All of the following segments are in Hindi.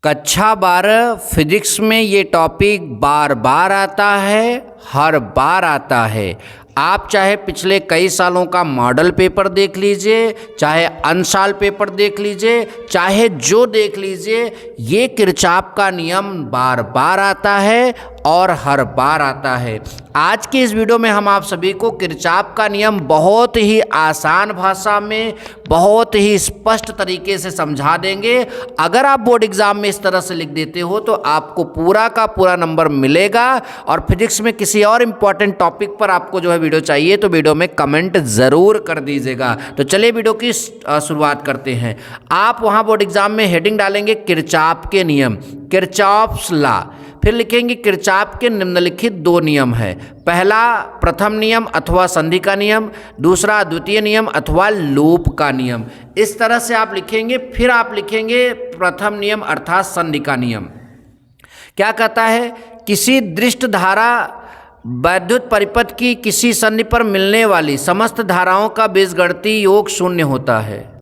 कक्षा 12 फिजिक्स में ये टॉपिक बार बार आता है, हर बार आता है। आप चाहे पिछले कई सालों का मॉडल पेपर देख लीजिए, चाहे अनसाल पेपर देख लीजिए, चाहे जो देख लीजिए, ये किरचॉफ का नियम बार बार आता है और हर बार आता है। आज की इस वीडियो में हम आप सभी को किरचॉफ का नियम बहुत ही आसान भाषा में, बहुत ही स्पष्ट तरीके से समझा देंगे। अगर आप बोर्ड एग्जाम में इस तरह से लिख देते हो तो आपको पूरा का पूरा नंबर मिलेगा। और फिजिक्स में किसी और इम्पॉर्टेंट टॉपिक पर आपको जो है वीडियो चाहिए तो वीडियो में कमेंट ज़रूर कर दीजिएगा। तो चलिए वीडियो की शुरुआत करते हैं। आप वहाँ बोर्ड एग्जाम में हेडिंग डालेंगे किरचॉफ के नियम, किरचॉफ्स लॉ, फिर लिखेंगे किरचॉफ के निम्नलिखित दो नियम है। पहला प्रथम नियम अथवा संधि का नियम, दूसरा द्वितीय नियम अथवा लूप का नियम। इस तरह से आप लिखेंगे। फिर आप लिखेंगे प्रथम नियम अर्थात संधि का नियम। क्या कहता है? किसी दृष्ट धारा वैद्युत परिपथ की किसी संधि पर मिलने वाली समस्त धाराओं का बीजगणितीय योग शून्य होता है।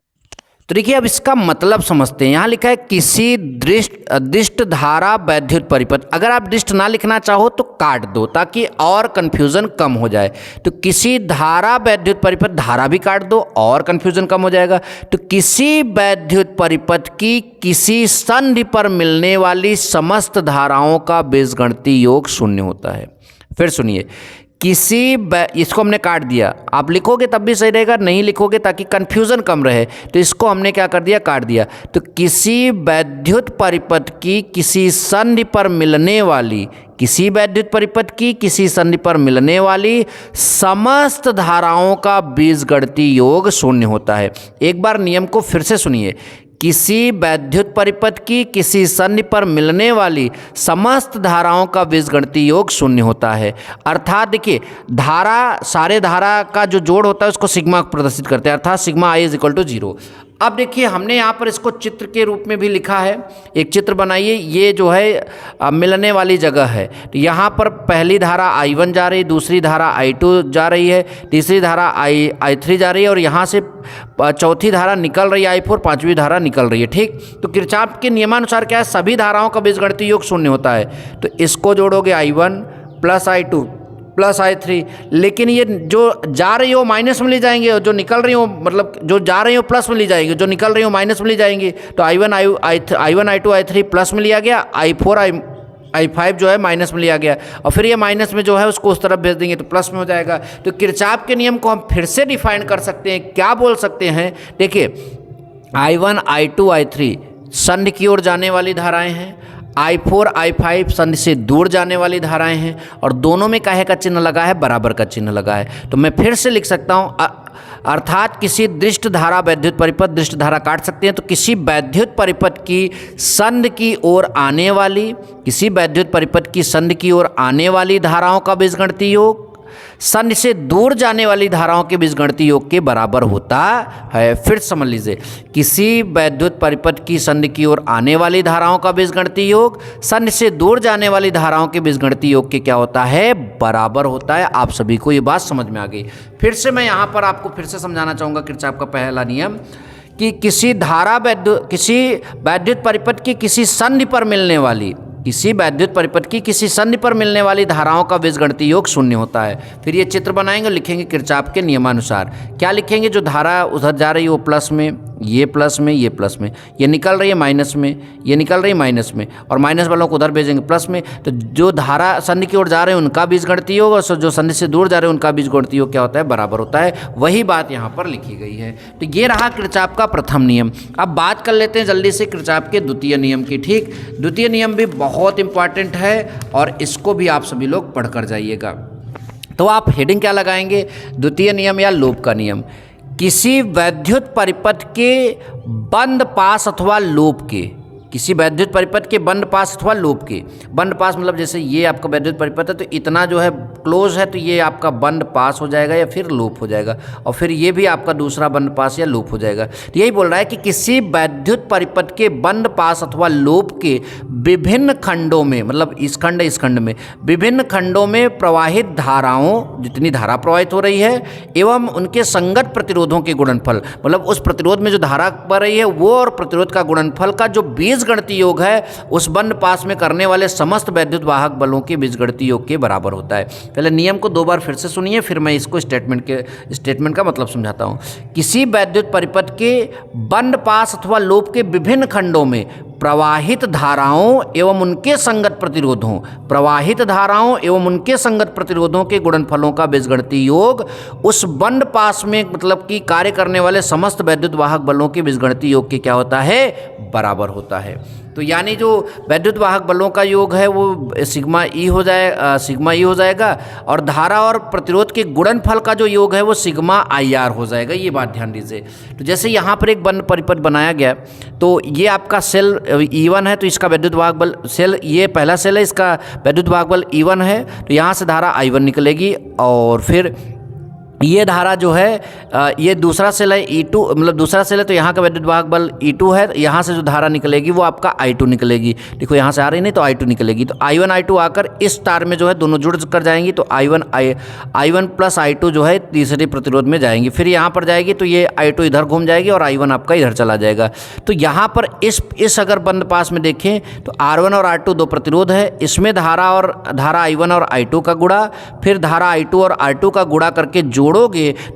तो देखिए, अब इसका मतलब समझते हैं। यहाँ लिखा है किसी दृष्ट धारा वैद्युत परिपथ। अगर आप दृष्ट ना लिखना चाहो तो काट दो ताकि और कन्फ्यूज़न कम हो जाए। तो किसी धारा वैद्युत परिपथ, धारा भी काट दो और कन्फ्यूज़न कम हो जाएगा। तो किसी वैद्युत परिपथ की किसी संधि पर मिलने वाली समस्त धाराओं का बीजगणितीय योग शून्य होता है। फिर सुनिए, इसको हमने काट दिया। आप लिखोगे तब भी सही रहेगा, नहीं लिखोगे ताकि कन्फ्यूज़न कम रहे तो इसको हमने क्या कर दिया, काट दिया। तो किसी वैद्युत परिपथ की किसी संधि पर मिलने वाली, किसी वैद्युत परिपथ की किसी संधि पर मिलने वाली समस्त धाराओं का बीजगणितीय योग शून्य होता है। एक बार नियम को फिर से सुनिए। किसी वैद्युत परिपथ की किसी संधि पर मिलने वाली समस्त धाराओं का बीजगणितीय योग शून्य होता है। अर्थात देखिए, धारा, सारे धारा का जो जोड़ होता है उसको सिग्मा प्रदर्शित करते हैं, अर्थात सिग्मा i = 0। अब देखिए, हमने यहाँ पर इसको चित्र के रूप में भी लिखा है। एक चित्र बनाइए। ये जो है मिलने वाली जगह है। तो यहाँ पर पहली धारा I1 जा रही है, दूसरी धारा I2 जा रही है, तीसरी धारा I3 जा रही है और यहाँ से चौथी धारा निकल रही है I4, पांचवी धारा निकल रही है। ठीक, तो किरचॉफ के नियमानुसार क्या है, सभी धाराओं का बीजगणितीय योग शून्य होता है। तो इसको जोड़ोगे I1 + I2 + I3, लेकिन ये जो जा रही हो माइनस में ले जाएंगे और जो निकल रही हो, मतलब जो जा रही हो प्लस में ले जाएंगे, जो निकल रही हो माइनस में ले जाएंगे। तो I1 I2 I3 प्लस में लिया गया, I4 I5 जो है माइनस में लिया गया और फिर ये माइनस में जो है उसको उस तरफ भेज देंगे तो प्लस में हो जाएगा। तो किरचॉफ के नियम को हम फिर से डिफाइन कर सकते हैं। क्या बोल सकते हैं? देखिए, I1 I2 I3 संधि की ओर जाने वाली धाराएं हैं, I4 I5 संधि से दूर जाने वाली धाराएं हैं और दोनों में काहे का चिन्ह लगा है, बराबर का चिन्ह लगा है। तो मैं फिर से लिख सकता हूँ, अर्थात किसी दृष्ट धारा वैद्युत परिपथ, दृष्ट धारा काट सकते हैं, तो किसी वैद्युत परिपथ की संधि की ओर आने वाली, किसी वैद्युत परिपथ की संधि की ओर आने वाली धाराओं का बीजगणितीय योग संधि से दूर जाने वाली धाराओं के बीजगणितीय योग के बराबर होता है। फिर समझ लीजिए, किसी वैद्युत परिपथ की संधि की ओर आने वाली धाराओं का बीजगणितीय योग संधि से दूर जाने वाली धाराओं के बीजगणितीय योग के क्या होता है, बराबर होता है। आप सभी को ये बात समझ में आ गई। फिर से मैं यहाँ पर आपको फिर से समझाना चाहूँगा किरचॉफ का पहला नियम कि किसी वैद्युत परिपथ की किसी संधि पर मिलने वाली, किसी वैद्युत परिपथ की किसी संधि पर मिलने वाली धाराओं का बीजगणितीय योग शून्य होता है। फिर ये चित्र बनाएंगे, लिखेंगे किरचॉफ के नियमानुसार। क्या लिखेंगे? जो धारा उधर जा रही है वो प्लस में, ये प्लस में, ये प्लस में, ये निकल रही है माइनस में, ये निकल रही है माइनस में और माइनस वालों को उधर भेजेंगे प्लस में। तो जो धारा संधि की ओर जा रहे हैं उनका बीजगणितीय योग और जो संधि से दूर जा रहे हैं उनका बीजगणितीय योग क्या होता है, बराबर होता है। वही बात यहाँ पर लिखी गई है। तो ये रहा किरचॉफ का प्रथम नियम। अब बात कर लेते हैं जल्दी से किरचॉफ के द्वितीय नियम की। ठीक, द्वितीय नियम भी बहुत इंपॉर्टेंट है और इसको भी आप सभी लोग पढ़ कर जाइएगा। तो आप हेडिंग क्या लगाएंगे? द्वितीय नियम या लूप का नियम। किसी वैद्युत परिपथ के बंद पास अथवा लूप के, किसी वैद्युत परिपथ के बंद पास अथवा लूप के, बंद पास मतलब जैसे ये आपका वैद्युत परिपथ है तो इतना जो है क्लोज है तो ये आपका बंद पास हो जाएगा या फिर लूप हो जाएगा और फिर ये भी आपका दूसरा बंद पास या लूप हो जाएगा। तो यही बोल रहा है कि किसी वैद्युत परिपथ के बंद पास अथवा लूप के विभिन्न खंडों में, मतलब इस खंड में, विभिन्न खंडों में प्रवाहित धाराओं, जितनी धारा प्रवाहित हो रही है एवं उनके संगत प्रतिरोधों के गुणनफल, मतलब उस प्रतिरोध में जो धारा बह रही है वो और प्रतिरोध का गुणनफल का जो बीज बीजगणितीय योग है उस बंद पास में करने वाले समस्त वैद्युत वाहक बलों के बीजगणितीय योग के बराबर होता है। पहले नियम को 2 बार फिर से सुनिए, फिर मैं इसको स्टेटमेंट का मतलब समझाता हूँ। किसी वैद्युत परिपथ के बंद पास अथवा लूप के विभिन्न खंडों में प्रवाहित धाराओं एवं उनके संगत प्रतिरोधों के गुणनफलों का बीजगणितीय योग उस बंद पास में मतलब कि कार्य करने वाले समस्त वैद्युत वाहक बलों के बीजगणितीय योग के क्या होता है, बराबर होता है। तो यानी जो वैद्युत वाहक बलों का योग है वो सिग्मा ई हो जाएगा और धारा और प्रतिरोध के गुणनफल का जो योग है वो सिग्मा आई आर हो जाएगा। ये बात ध्यान दीजिए। तो जैसे यहाँ पर एक बंद परिपथ बनाया गया तो ये आपका सेल E1 है, तो इसका वैद्युत वाहक बल ये पहला सेल है, इसका वैद्युत वाहक बल E1 है, तो यहाँ से धारा I1 निकलेगी और फिर ये धारा जो है ये दूसरा सेल है E2, मतलब दूसरा सेल है तो यहाँ का वैद्युत वाहक बल E2 है, यहाँ से जो धारा निकलेगी वो आपका I2 निकलेगी। देखो यहाँ से आ रही नहीं तो I2 निकलेगी, तो I1 I2 आकर इस तार में जो है दोनों जुड़ कर जाएंगी, तो I1 प्लस I2 जो है तीसरे प्रतिरोध में जाएंगी। फिर यहाँ पर जाएगी तो ये I2 इधर घूम जाएगी और I1 आपका इधर चला जाएगा। तो यहाँ पर इस अगर बंद पास में देखें तो R1 और R2 दो प्रतिरोध है, इसमें धारा I1 और I2 का गुणा, फिर धारा I2 और R2 का गुणा करके जोड़ोगे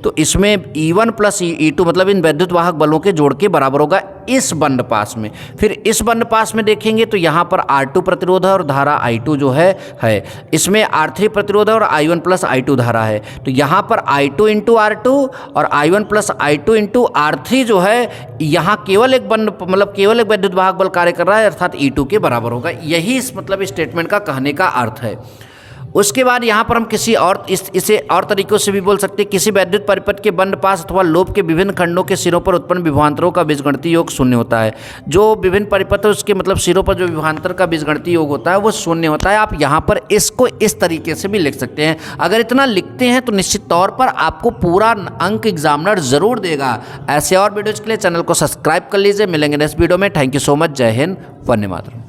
तो इसमें E1 प्लस E2 मतलब इन वैद्युत वाहक बलों के जोड़ के बराबर होगा इस बंद पास में। फिर इस बंद पास में देखेंगे तो यहाँ पर R2 प्रतिरोध है और धारा I2 जो है इसमें R3 प्रतिरोध है और I1 प्लस I2 धारा है। तो यहाँ पर I2 इंटू R2 और I1 plus I2 into R3 जो है यहाँ केवल एक वैद्युत वाहक बल कार्य कर रहा है, अर्थात E2 के बराबर होगा। यही इस स्टेटमेंट का कहने का अर्थ है। उसके बाद यहाँ पर हम इसे और तरीकों से भी बोल सकते हैं। किसी वैद्युत परिपथ के बंद पास अथवा लूप के विभिन्न खंडों के सिरों पर उत्पन्न विभवांतरों का बीजगणितीय योग शून्य होता है। जो विभिन्न परिपथ है उसके मतलब सिरों पर जो विभवांतर का बीजगणितीय योग होता है वो शून्य होता है। आप यहाँ पर इसको इस तरीके से भी लिख सकते हैं। अगर इतना लिखते हैं तो निश्चित तौर पर आपको पूरा अंक एग्जामिनर जरूर देगा। ऐसे और वीडियोज के लिए चैनल को सब्सक्राइब कर लीजिए। मिलेंगे नेक्स्ट वीडियो में। Thank you so much. जय हिंद, वंदे मातरम।